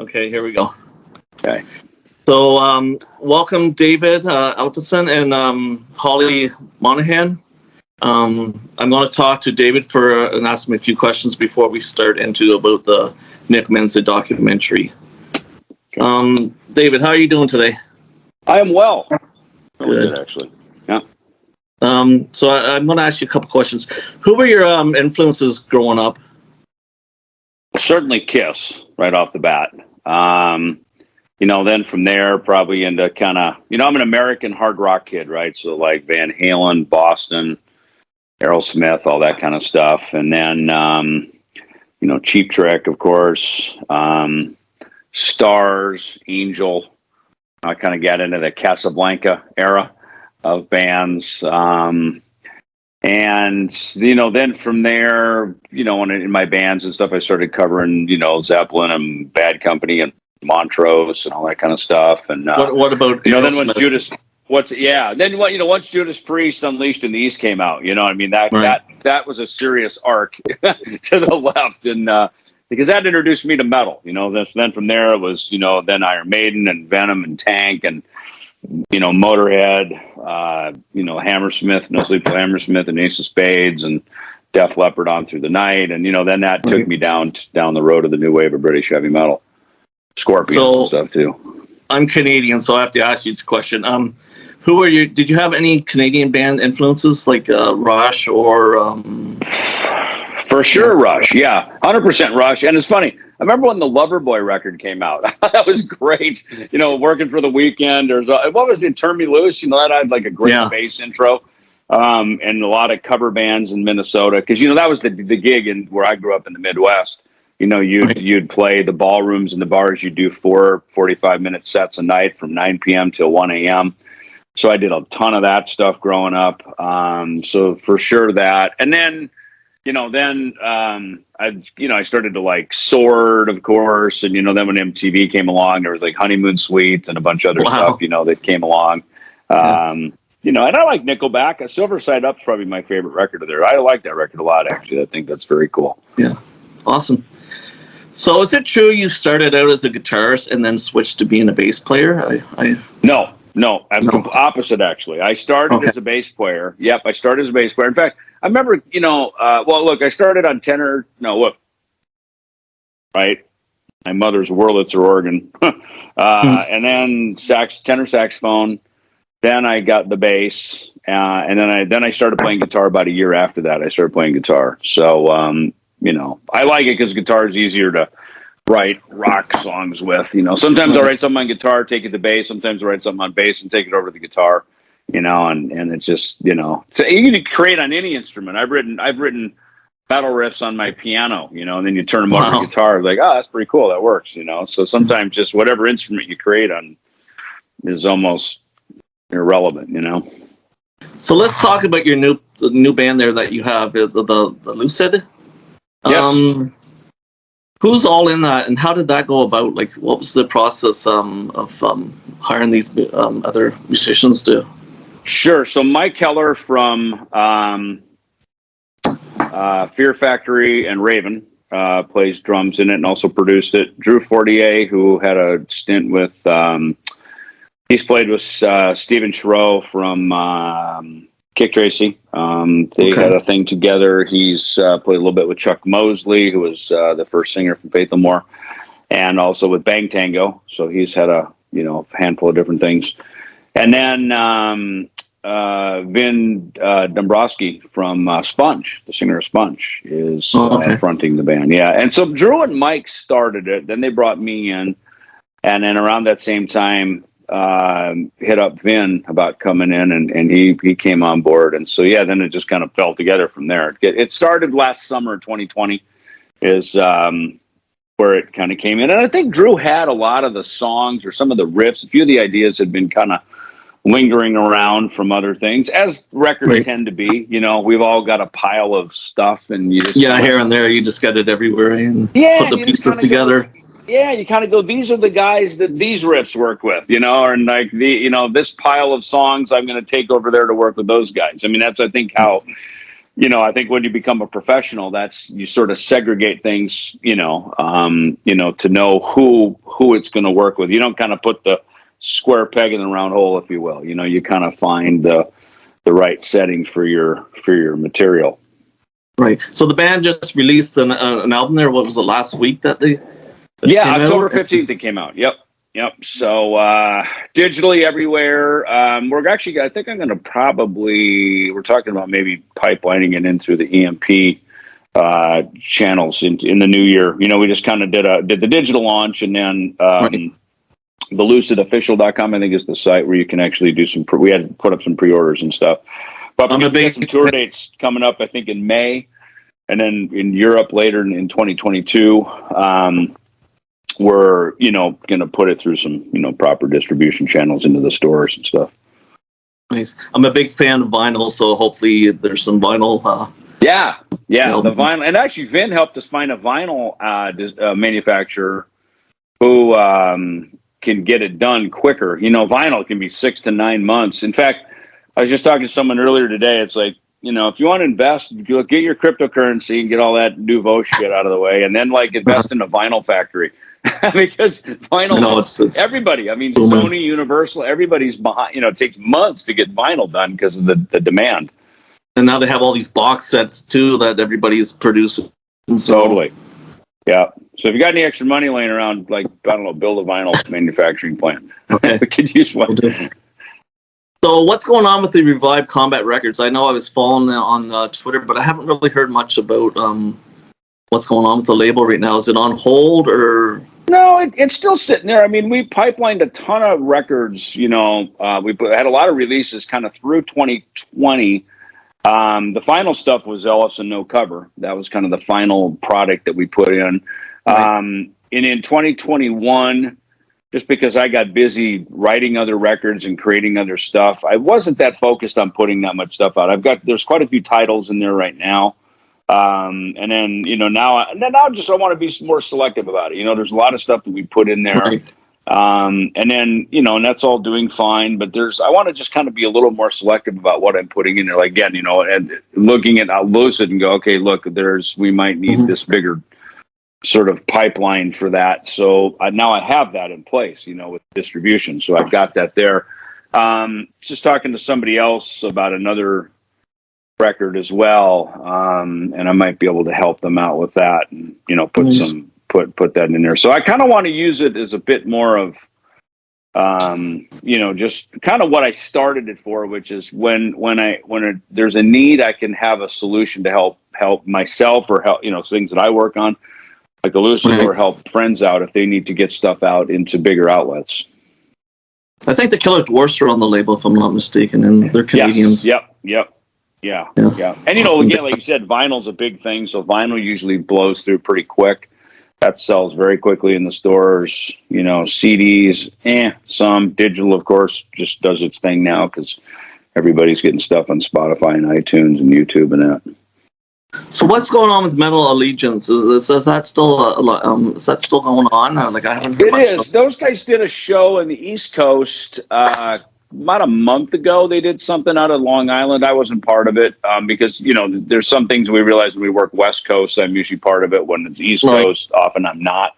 Okay, here we go. Okay. So, welcome, David Ellefson and Holly Mollohan. I'm going to talk to David and ask him a few questions before we start into about the Nick Menza documentary. Okay. David, how are you doing today? I am well. Really good, actually. Yeah. So I'm going to ask you a couple questions. Who were your influences growing up? Certainly Kiss, right off the bat. Then from there, probably into kind of, I'm an American hard rock kid, right? So like Van Halen, Boston, Aerosmith, all that kind of stuff. And then, Cheap Trick, of course, Stars, Angel. I kind of got into the Casablanca era of bands. And, then from there, in my bands and stuff, I started covering, Zeppelin and Bad Company and Montrose and all that kind of stuff. And what about then once Judas Priest Unleashed in the East came out, that was a serious arc to the left, and because that introduced me to metal. Then from there it was then Iron Maiden and Venom and Tank and Motorhead, Hammersmith, No Sleep Till Hammersmith, and Ace of Spades and Def Leppard on through the night, and then that took me down the road of the new wave of British heavy metal. Scorpions and stuff too. I'm Canadian, so I have to ask you this question. Who are you? Did you have any Canadian band influences like Rush or? For sure, Rush. Yeah, 100% Rush. And it's funny. I remember when the Loverboy record came out. That was great. Working for the Weekend. Or what was it? Turn Me Loose. That had like a great bass intro. And a lot of cover bands in Minnesota because that was the gig where I grew up in the Midwest. You'd play the ballrooms and the bars. You'd do 4 45-minute sets a night from 9 p.m. till 1 a.m. So I did a ton of that stuff growing up. So for sure that. And then, I started to like Sword, of course. And, then when MTV came along, there was like Honeymoon Suite and a bunch of other stuff, that came along. And I like Nickelback. Silver Side Up's probably my favorite record of theirs. I like that record a lot, actually. I think that's very cool. Yeah. Awesome. So is it true you started out as a guitarist and then switched to being a bass player? No, that's the opposite, actually. I started as a bass player. Yep, I started as a bass player. In fact, I remember, I started on tenor. Right? My mother's Wurlitzer organ. And then tenor saxophone. Then I got the bass. And then I started playing guitar about a year after that. I started playing guitar. So, I like it because guitar is easier to write rock songs with. Sometimes I'll write something on guitar, take it to bass. Sometimes I'll write something on bass and take it over to the guitar. And it's just so you can create on any instrument. I've written metal riffs on my piano. And then you turn them over to guitar. Like, oh, that's pretty cool. That works. So sometimes just whatever instrument you create on is almost irrelevant. So let's talk about your new band there that you have, the Lucid. Yes. Who's all in that, and how did that go about? Like, what was the process of hiring these other musicians to? Sure. So Mike Keller from Fear Factory and Raven plays drums in it and also produced it. Drew Fortier, who had a stint with, he's played with Steven Shiro from Kick Tracy. They had a thing together. He's played a little bit with Chuck Mosley, who was the first singer from Faith No More, and also with Bang Tango. So he's had a handful of different things. And then Vin Dombrowski from Sponge, the singer of Sponge, is fronting the band. Yeah, and so Drew and Mike started it. Then they brought me in, and then around that same time, hit up Vin about coming in, and he came on board. And so then it just kind of fell together from there. It started last summer, 2020, is where it kind of came in. And I think Drew had a lot of the songs or some of the riffs. A few of the ideas had been kind of lingering around from other things, as records tend to be. We've all got a pile of stuff, and you just here and there, you just got it everywhere, and put the pieces together. You kind of go, these are the guys that these riffs work with, and like this pile of songs I'm going to take over there to work with those guys. I mean, that's, I think, how, I think when you become a professional, you sort of segregate things, to know who who it's going to work with. You don't kind of put the square peg in the round hole, if you will. You know, you kind of find the right settings for your material. Right. So the band just released an album there. What was it, last week that they? Yeah, October 15th it came out. Yep. So digitally everywhere. We're actually, I think I'm going to we're talking about maybe pipelining it in through the EMP channels in the new year. You know, we just kind of did the digital launch, and then Right. the lucidofficial.com, I think, is the site where you can actually do we had to put up some pre-orders and stuff. But we got some tour dates coming up, I think, in May, and then in Europe later in 2022. We're, going to put it through some, proper distribution channels into the stores and stuff. Nice. I'm a big fan of vinyl, so hopefully there's some vinyl. Yeah, the vinyl. And actually, Vin helped us find a vinyl manufacturer who can get it done quicker. You know, vinyl can be 6 to 9 months. In fact, I was just talking to someone earlier today. It's like, if you want to invest, get your cryptocurrency and get all that nouveau shit out of the way, and then invest in a vinyl factory. Because vinyl, it's everybody. I mean, Sony, Universal, everybody's behind. It takes months to get vinyl done because of the demand. And now they have all these box sets too that everybody's producing. So. Totally. Yeah. So if you got any extra money laying around, I don't know, build a vinyl manufacturing plant. Okay. We could use one. So what's going on with the Revive Combat Records? I know I was following on Twitter, but I haven't really heard much about what's going on with the label right now. Is it on hold or? No, it's still sitting there. I mean, we pipelined a ton of records. We had a lot of releases kind of through 2020. The final stuff was Ellefson No Cover. That was kind of the final product that we put in. Right. And in 2021, just because I got busy writing other records and creating other stuff, I wasn't that focused on putting that much stuff out. There's quite a few titles in there right now. And then, now I want to be more selective about it. There's a lot of stuff that we put in there. Right. And then, and that's all doing fine, but I want to just kind of be a little more selective about what I'm putting in there. Again, and looking at Lucid and go, okay, look, we might need this bigger sort of pipeline for that. So now I have that in place, with distribution. So I've got that there. Just talking to somebody else about another record as well, and I might be able to help them out with that, and put that in there. So I kind of want to use it as a bit more of just kind of what I started it for, which is when there's a need, I can have a solution to help myself or help things that I work on, like the Lucid, right. or help friends out if they need to get stuff out into bigger outlets. I think the Killer Dwarfs are on the label, if I'm not mistaken, and they're Canadians. Yes. Yep. Yeah. And again, like you said, vinyl's a big thing, so vinyl usually blows through pretty quick. That sells very quickly in the stores. CDs, some digital, of course, just does its thing now because everybody's getting stuff on Spotify and iTunes and YouTube and that. So what's going on with Metal Allegiance? Is that still going on? I haven't heard much. It is. Those guys did a show in the East Coast about a month ago. They did something out of Long Island. I wasn't part of it because there's some things we realize when we work West Coast. I'm usually part of it. When it's East Coast, often I'm not.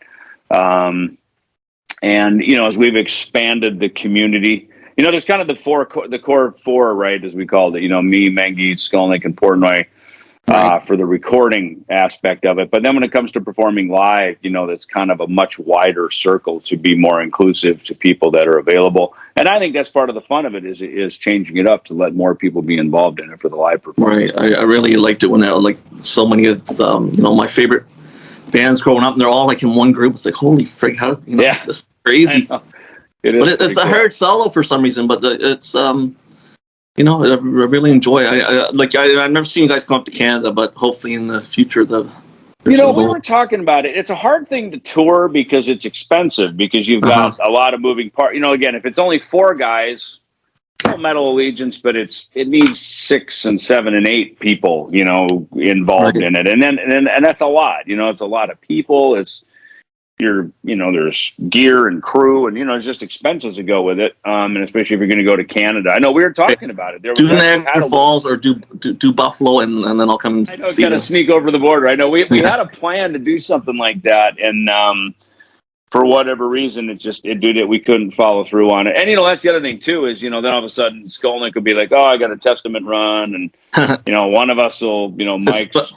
And as we've expanded the community, there's kind of the core four, right, as we called it. Me, Mengi, Skolnick, and Portnoy. For the recording aspect of it. But then when it comes to performing live, that's kind of a much wider circle to be more inclusive to people that are available. And I think that's part of the fun of it is changing it up to let more people be involved in it for the live performance. Right. I really liked it when so many of my favorite bands growing up, and they're all in one group. It's like, holy frig, how this is crazy. It is, but it's a hard solo for some reason, but it's I really enjoy. I've never seen you guys come up to Canada, but hopefully in the future, we were talking about it. It's a hard thing to tour because it's expensive because you've got a lot of moving parts. Again, if it's only 4 guys, Metal Allegiance, but it needs 6 and 7 and 8 people, involved in it, and that's a lot. It's a lot of people. It's there's gear and crew and, it's just expenses that go with it. And especially if you're going to go to Canada. I know we were talking about it. Do Niagara Falls or do Buffalo and then I'll come and see kind of sneak over the border. I know we had a plan to do something like that. And, for whatever reason, we couldn't follow through on it. And, that's the other thing too, is, then all of a sudden Skolnick would be like, oh, I got a Testament run. And, one of us will, Mike's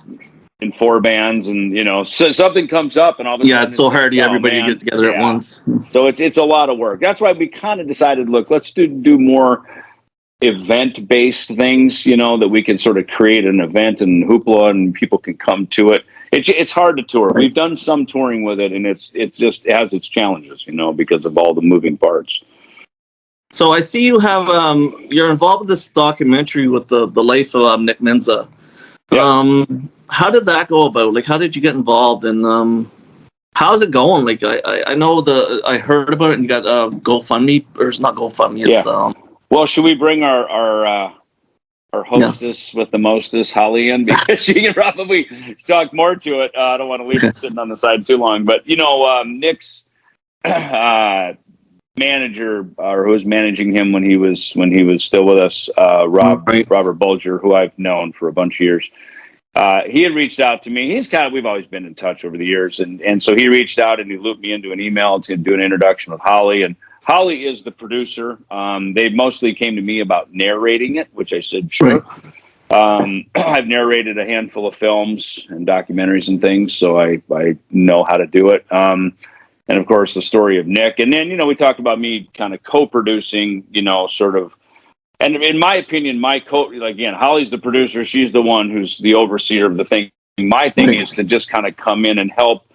in 4 bands, and, so something comes up, and all of a sudden it's so hard to get everybody to get together at once. So it's a lot of work. That's why we kind of decided, look, let's do more event-based things, that we can sort of create an event and hoopla and people can come to it. It's hard to tour. We've done some touring with it, and it has its challenges, because of all the moving parts. So I see you have you're involved with this documentary with the life of Nick Menza. Yep. How did that go about? Like, how did you get involved, and how's it going? Like, I know I heard about it, and you got GoFundMe, or it's not GoFundMe. It's well, should we bring our hostess with the mostest, Holly, in, because she can probably talk more to it. I don't want to leave it sitting on the side too long, but Nick's manager, or who was managing him when he was still with us, Robert Bulger, who I've known for a bunch of years. He had reached out to me. We've always been in touch over the years, and so he reached out and he looped me into an email to do an introduction with Holly, and Holly is the producer. They mostly came to me about narrating it, which I said, sure. Right. I've narrated a handful of films and documentaries and things, so I know how to do it. And of course, the story of Nick. And then, we talked about me kind of co-producing, sort of. And in my opinion, again, Holly's the producer. She's the one who's the overseer of the thing. My thing is to just kind of come in and help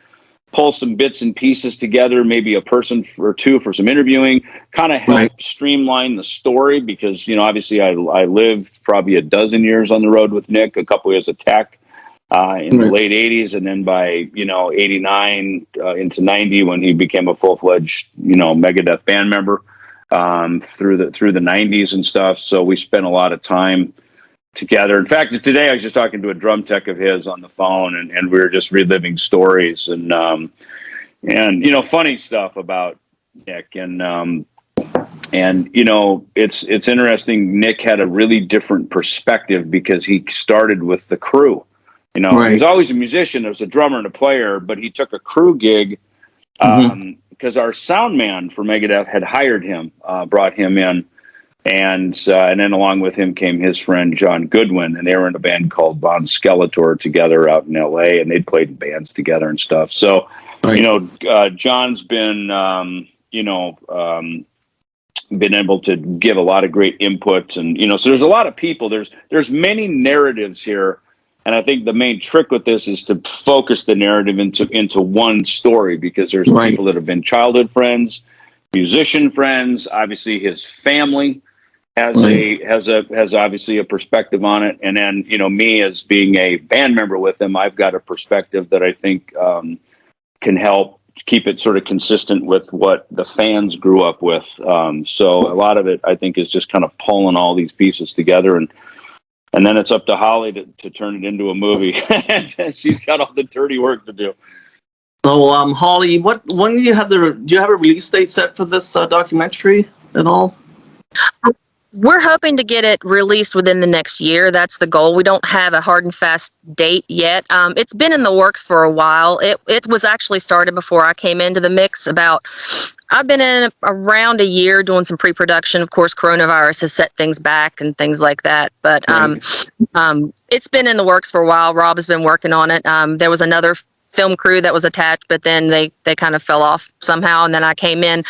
pull some bits and pieces together, maybe a person or two for some interviewing, kind of help streamline the story, because, obviously I lived probably a dozen years on the road with Nick, a couple years of tech in the late 80s. And then by, 89 into 90, when he became a full-fledged, Megadeth band member through the 90s and stuff. So we spent a lot of time together. In fact, today I was just talking to a drum tech of his on the phone, and we were just reliving stories and funny stuff about Nick. And it's interesting. Nick had a really different perspective because he started with the crew. He was always a musician. There was a drummer and a player, but he took a crew gig because our sound man for Megadeth had hired him, brought him in. And then along with him came his friend John Goodwin, and they were in a band called Von Skeletor together out in L.A., and they'd played in bands together and stuff. So, John's been, been able to give a lot of great input, and so there's a lot of people. There's many narratives here, and I think the main trick with this is to focus the narrative into one story, because there's people that have been childhood friends, musician friends, obviously his family. Has obviously a perspective on it, and then me as being a band member with him, I've got a perspective that I think can help keep it sort of consistent with what the fans grew up with. So a lot of it, I think, is just kind of pulling all these pieces together, and then it's up to Holly to turn it into a movie. She's got all the dirty work to do. So, Holly, when do you have a release date set for this documentary at all? We're hoping to get it released within the next year. That's the goal. We don't have a hard and fast date yet. It's been in the works for a while. It was actually started before I came into the mix. I've been in around a year doing some pre-production. Of course, coronavirus has set things back and things like that. But it's been in the works for a while. Rob has been working on it. There was another film crew that was attached, but then they kind of fell off somehow, and then I came in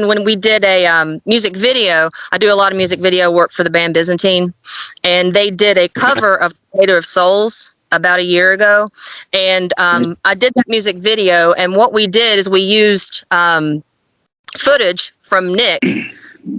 when we did a music video. I do a lot of music video work for the band Byzantine, and they did a cover of Creator of Souls about a year ago, and I did that music video, and what we did is we used footage from Nick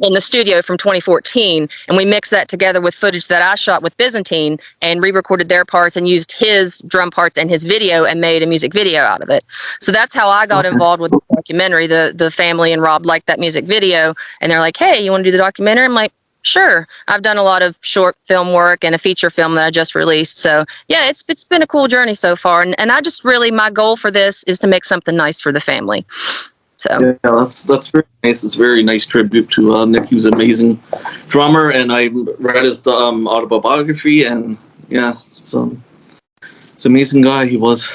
in the studio from 2014, and we mixed that together with footage that I shot with Byzantine and re-recorded their parts and used his drum parts and his video and made a music video out of it. So that's how I got involved with this documentary. The family and Rob liked that music video, and they're like, hey, you want to do the documentary? I'm like, sure. I've done a lot of short film work and a feature film that I just released. So yeah, it's been a cool journey so far, and I just really, my goal for this is to make something nice for the family. So. Yeah, that's very nice. It's a very nice tribute to Nick. He was an amazing drummer, and I read his autobiography, and yeah, it's an amazing guy he was.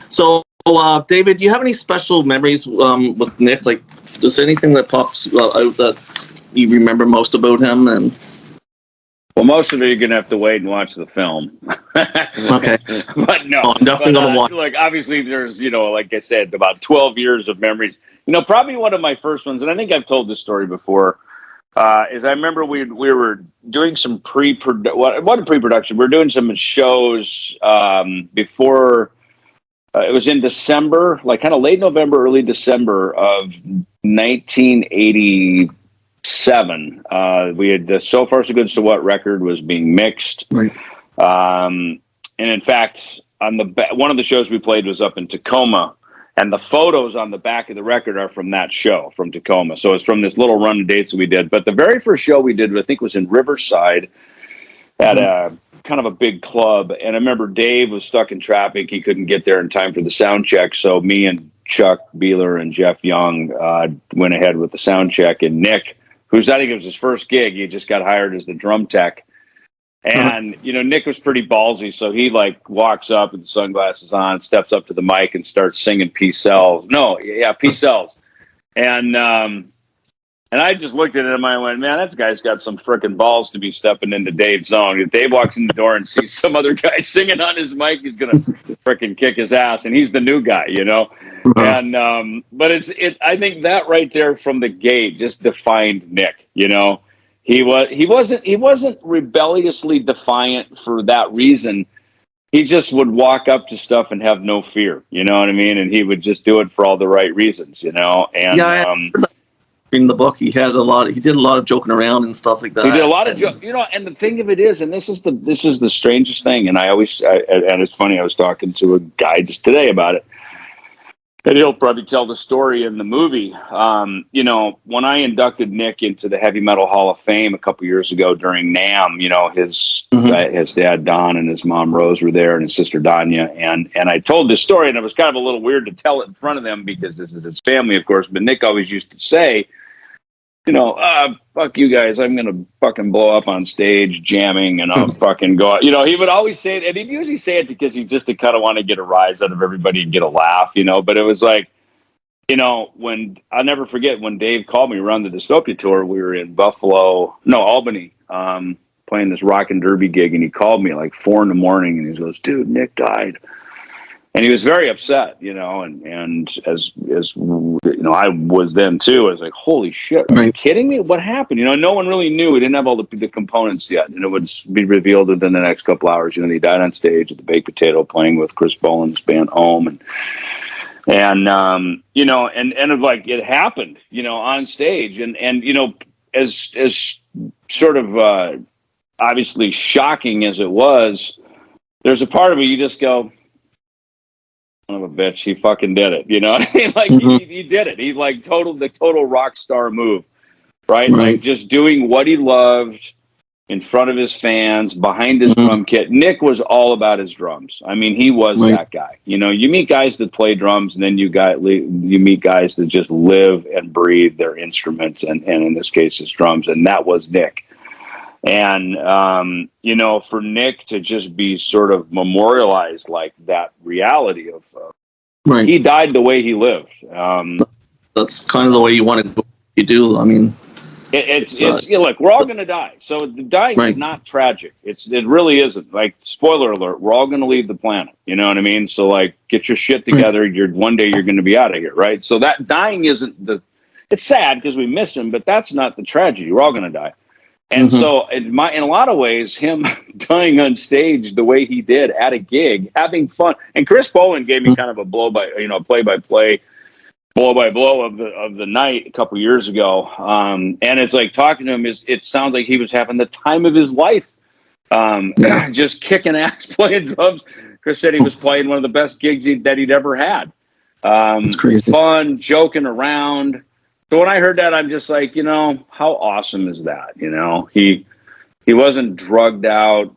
So David, do you have any special memories with Nick? Like, is there anything that pops out that you remember most about him? And Well, most of it you're gonna have to wait and watch the film. okay, But no, I'm definitely gonna watch. like obviously there's like I said, about 12 years of memories. Probably one of my first ones, and I think I've told this story before. Is I remember we were doing some pre-production. We were doing some shows before. It was in December, like kind of late November, early December of 1987. We had the So Far So Good So What record was being mixed. Right. And in fact, on one of the shows we played was up in Tacoma, and the photos on the back of the record are from that show, from Tacoma. So it's from this little run of dates that we did. But the very first show we did, I think, was in Riverside at a kind of a big club. And I remember Dave was stuck in traffic. He couldn't get there in time for the sound check. So me and Chuck Beeler and Jeff Young went ahead with the sound check. And Nick, I think it was his first gig, he just got hired as the drum tech. And, Nick was pretty ballsy. So he walks up with the sunglasses on, steps up to the mic and starts singing Peace Sells. Peace Sells. And I just looked at him and I went, man, that guy's got some freaking balls to be stepping into Dave's zone. If Dave walks in the door and sees some other guy singing on his mic, he's going to freaking kick his ass. And he's the new guy, And, but I think that right there from the gate just defined Nick, He wasn't rebelliously defiant for that reason. He just would walk up to stuff and have no fear, you know what I mean? And he would just do it for all the right reasons, And in the book, he did a lot of joking around and stuff like that. He did a lot of and the thing of it is, and this is the strangest thing, and and it's funny, I was talking to a guy just today about it, and he'll probably tell the story in the movie. When I inducted Nick into the Heavy Metal Hall of Fame a couple years ago during NAMM, his dad Don and his mom Rose were there, and his sister Danya, and I told this story, and it was kind of a little weird to tell it in front of them because this is his family, of course. But Nick always used to say, fuck you guys, I'm going to fucking blow up on stage jamming and I'll fucking go out. He would always say it, and he'd usually say it because he just to kind of want to get a rise out of everybody and get a laugh, but it was like, when I'll never forget when Dave called me around the Dystopia tour, we were in Albany, playing this rock and derby gig, and he called me like 4 a.m. and he goes, dude, Nick died. And he was very upset, and as I was then too. I was like, holy shit, are you kidding me? What happened? No one really knew. We didn't have all the components yet, and it would be revealed within the next couple hours. He died on stage at the Baked Potato playing with Chris Boland's band Home, and it happened, on stage, and as sort of obviously shocking as it was, there's a part of it you just go, son of a bitch, he fucking did it. You know what I mean? Like he did it. He the total rock star move, right? Like just doing what he loved in front of his fans, behind his drum kit. Nick was all about his drums. I mean, he was that guy. You meet guys that play drums, and then you meet guys that just live and breathe their instruments, and in this case, his drums. And that was Nick. And, for Nick to just be sort of memorialized like that reality of, he died the way he lived. That's kind of the way you want to do. I mean, look, we're all going to die. So dying is not tragic. It really isn't. Like, spoiler alert, we're all going to leave the planet. You know what I mean? So get your shit together. One day you're going to be out of here. Right. So that dying isn't it's sad because we miss him, but that's not the tragedy. We're all going to die. And so in a lot of ways, him dying on stage the way he did at a gig, having fun. And Chris Boland gave me kind of a play-by-play, blow-by-blow of the night a couple years ago. And it's like talking to him, it sounds like he was having the time of his life, just kicking ass, playing drums. Chris said he was playing one of the best gigs that he'd ever had. That's crazy. Fun, joking around. So when I heard that, I'm just like, how awesome is that? He wasn't drugged out,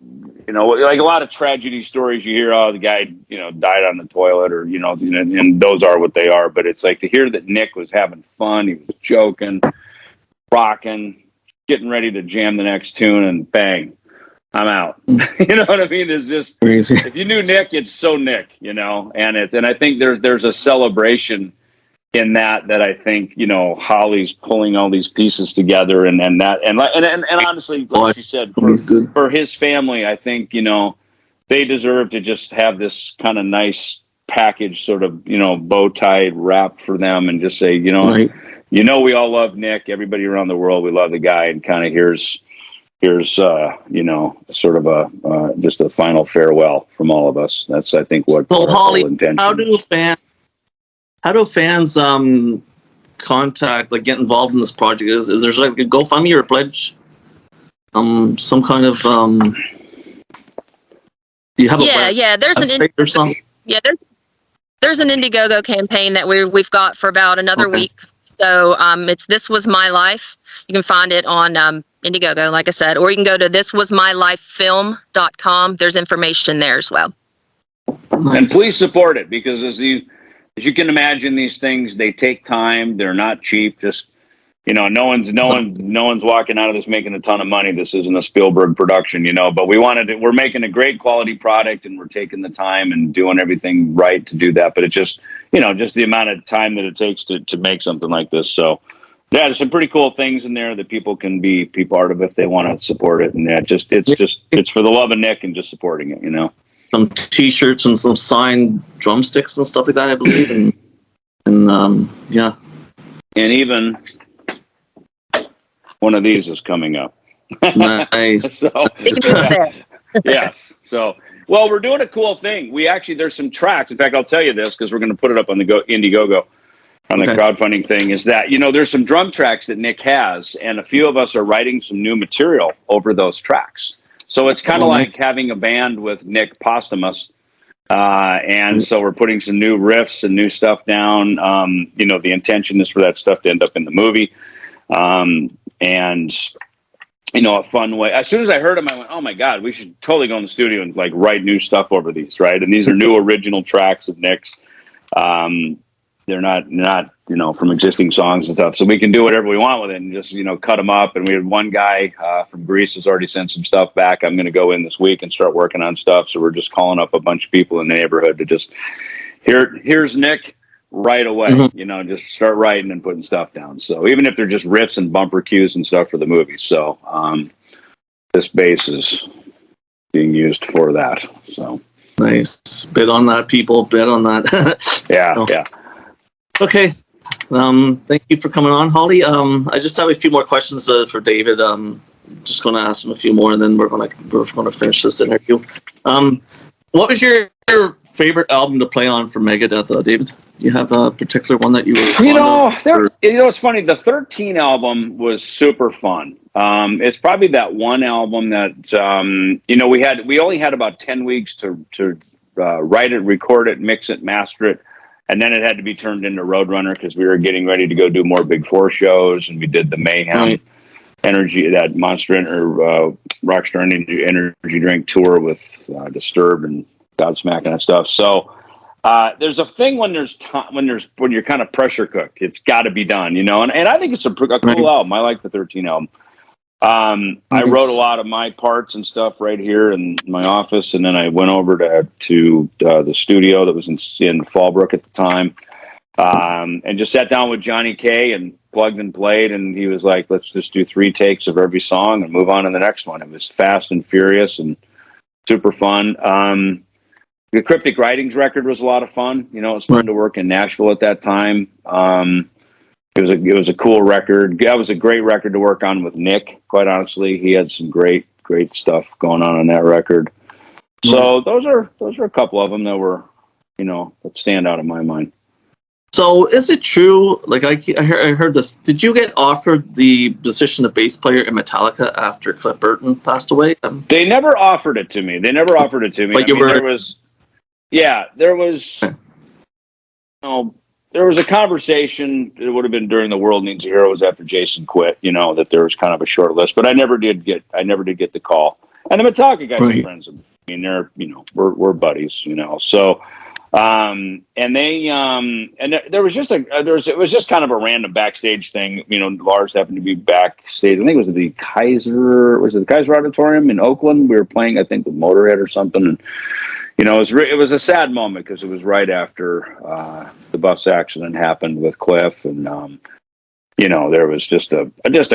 like a lot of tragedy stories you hear, the guy, died on the toilet or, and those are what they are. But it's like to hear that Nick was having fun. He was joking, rocking, getting ready to jam the next tune and bang. I'm out. You know what I mean? It's just Crazy. if you knew Nick, it's so Nick, you know. And I think there's a celebration in that I think, you know, Holly's pulling all these pieces together and honestly, like she said, for his family, I think, you know, they deserve to just have this kind of nice package, sort of, you know, bow tied wrap for them, and just say, you know, you know, we all love Nick. Everybody around the world, we love the guy, and kind of here's you know, sort of a just a final farewell from all of us. That's, I think, what So, our Holly, whole intention. How do fans contact, like, get involved in this project? Is there like a GoFundMe or a pledge? Some kind of do you have there's website or something? There's an Indiegogo campaign that we've got for about another week. So it's This Was My Life. You can find it on Indiegogo, like I said, or you can go to thiswasmylifefilm.com. There's information there as well. Nice. And please support it, because as you can imagine, these things, they take time. They're not cheap. Just, you know, no one's walking out of this making a ton of money. This isn't a Spielberg production, you know, but we're making a great quality product, and we're taking the time and doing everything right to do that. But it's just, you know, just the amount of time that it takes to make something like this. So yeah, there's some pretty cool things in there that people can be part of if they want to support it. And it's for the love of Nick and just supporting it, you know. Some T-shirts and some signed drumsticks and stuff like that, I believe, and yeah, and even one of these is coming up. Nice. So yes. So, well, we're doing a cool thing. There's some tracks. In fact, I'll tell you this, because we're going to put it up on the Indiegogo on the crowdfunding thing. Is that, you know, there's some drum tracks that Nick has, and a few of us are writing some new material over those tracks. So it's kind of like having a band with Nick posthumous. And so we're putting some new riffs and new stuff down. You know, the intention is for that stuff to end up in the movie. And, you know, a fun way. As soon as I heard them, I went, oh my God, we should totally go in the studio and like write new stuff over these, right? And these are new original tracks of Nick's. They're not, you know, from existing songs and stuff. So we can do whatever we want with it and just, you know, cut them up. And we had one guy from Greece has already sent some stuff back. I'm going to go in this week and start working on stuff. So we're just calling up a bunch of people in the neighborhood to just, here's Nick right away, you know, just start writing and putting stuff down. So even if they're just riffs and bumper cues and stuff for the movie. So this bass is being used for that. So nice. Bid on that, people. Bid on that. Yeah. Okay. Thank you for coming on, Holly. I just have a few more questions for David. Just going to ask him a few more, and then we're going to finish this interview. What was your favorite album to play on for Megadeth, David? Do you have a particular one that you were? You know, it's funny. The 13 album was super fun. It's probably that one album that you know, we only had about 10 weeks to write it, record it, mix it, master it. And then it had to be turned into Roadrunner because we were getting ready to go do more Big Four shows, and we did the Mayhem Energy, that Monster Rockstar Energy Drink tour with Disturbed and Godsmack and that stuff. So there's a thing when you're kind of pressure cooked, it's got to be done, you know. And I think it's a cool album. I like the 13 album. I wrote a lot of my parts and stuff right here in my office, and then I went over to the studio that was in Fallbrook at the time, and just sat down with Johnny K and plugged and played, and he was like, let's just do 3 takes of every song and move on to the next one. It was fast and furious and super fun. The Cryptic Writings record was a lot of fun. You know, it was fun to work in Nashville at that time. It was a cool record. That was a great record to work on with Nick, quite honestly. He had some great stuff going on that record. So those are a couple of them that were, you know, that stand out in my mind. So is it true, like I heard this, did you get offered the position of bass player in Metallica after Cliff Burton passed away? They never offered it to me. But there was a conversation. It would have been during the World Needs a Heroes after Jason quit, you know, that there was kind of a short list, but I never did get the call. And the Metallica guys are friends of me. I mean, they're, you know, we're buddies, you know. So And they there was just it was just kind of a random backstage thing. You know, Lars happened to be backstage. I think it was at the Kaiser Auditorium in Oakland. We were playing, I think, with Motorhead or something. And you know, it was a sad moment because it was right after the bus accident happened with Cliff, and you know, there was just a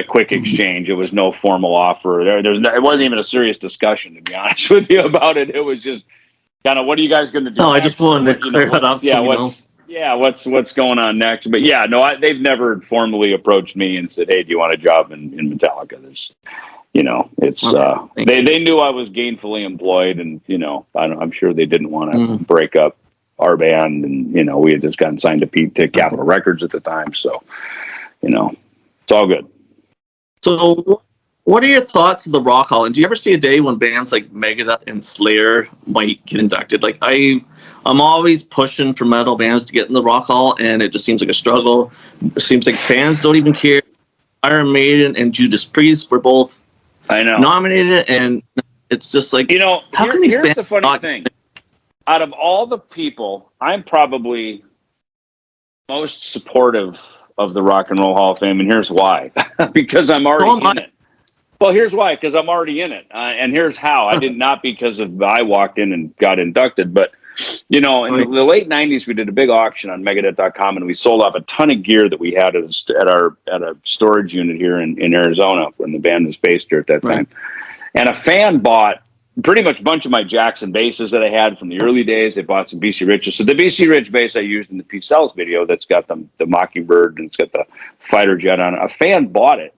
quick exchange. It was no formal offer. It wasn't even a serious discussion, to be honest with you, about it. It was just kind of, what are you guys going to do? No, I just wanted to clear that up. What's going on next? But yeah, no, they've never formally approached me and said, "Hey, do you want a job in Metallica?" There's, you know, it's they knew I was gainfully employed, and you know, I'm sure they didn't want to break up our band, and you know, we had just gotten signed to Capitol Records at the time, so you know, it's all good. So, what are your thoughts of the Rock Hall? And do you ever see a day when bands like Megadeth and Slayer might get inducted? Like I'm always pushing for metal bands to get in the Rock Hall, and it just seems like a struggle. It seems like fans don't even care. Iron Maiden and Judas Priest were both nominated, and it's just like, you know, how can these here's bands the funny thing. Out of all the people, I'm probably most supportive of the Rock and Roll Hall of Fame, and here's why. Because I'm already in it. Well, here's why, because I'm already in it. And here's how. I did not because of I walked in and got inducted, but you know, in the late 90s, we did a big auction on Megadeth.com, and we sold off a ton of gear that we had at a storage unit here in Arizona when the band was based here at that time. And a fan bought pretty much a bunch of my Jackson basses that I had from the early days. They bought some BC Riches. So the BC Rich bass I used in the Pete Sells video that's got the Mockingbird and it's got the fighter jet on it. A fan bought it.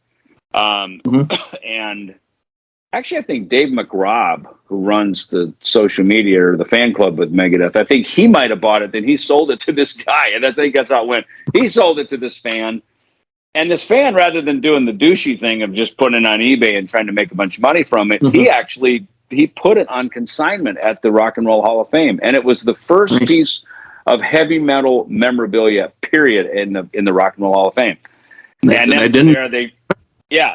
And actually, I think Dave McRobb, who runs the social media or the fan club with Megadeth, I think he might have bought it. Then he sold it to this guy, and I think that's how it went. He sold it to this fan, and this fan, rather than doing the douchey thing of just putting it on eBay and trying to make a bunch of money from it, he put it on consignment at the Rock and Roll Hall of Fame, and it was the first piece of heavy metal memorabilia, period, in the Rock and Roll Hall of Fame. And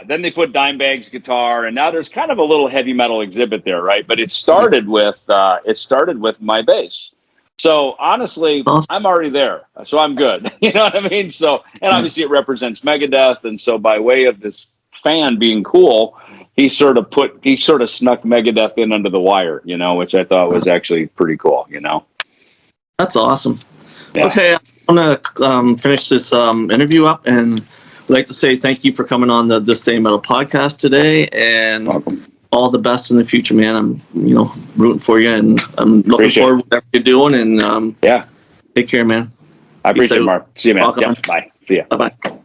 then they put Dimebagg's guitar, and now there's kind of a little heavy metal exhibit there, right? But it started with my bass. So honestly, I'm already there, so I'm good. You know what I mean? So, and obviously it represents Megadeth, and so by way of this fan being cool, he sort of snuck Megadeth in under the wire, you know, which I thought was actually pretty cool, you know. That's awesome. Yeah. Okay, I'm gonna finish this interview up, and I'd like to say thank you for coming on the Say Metal podcast today, and all the best in the future, man. I'm rooting for you, and I'm looking forward to whatever you're doing. And take care, man. I appreciate it, Mark. See you, man. Welcome. Bye. See ya. Bye.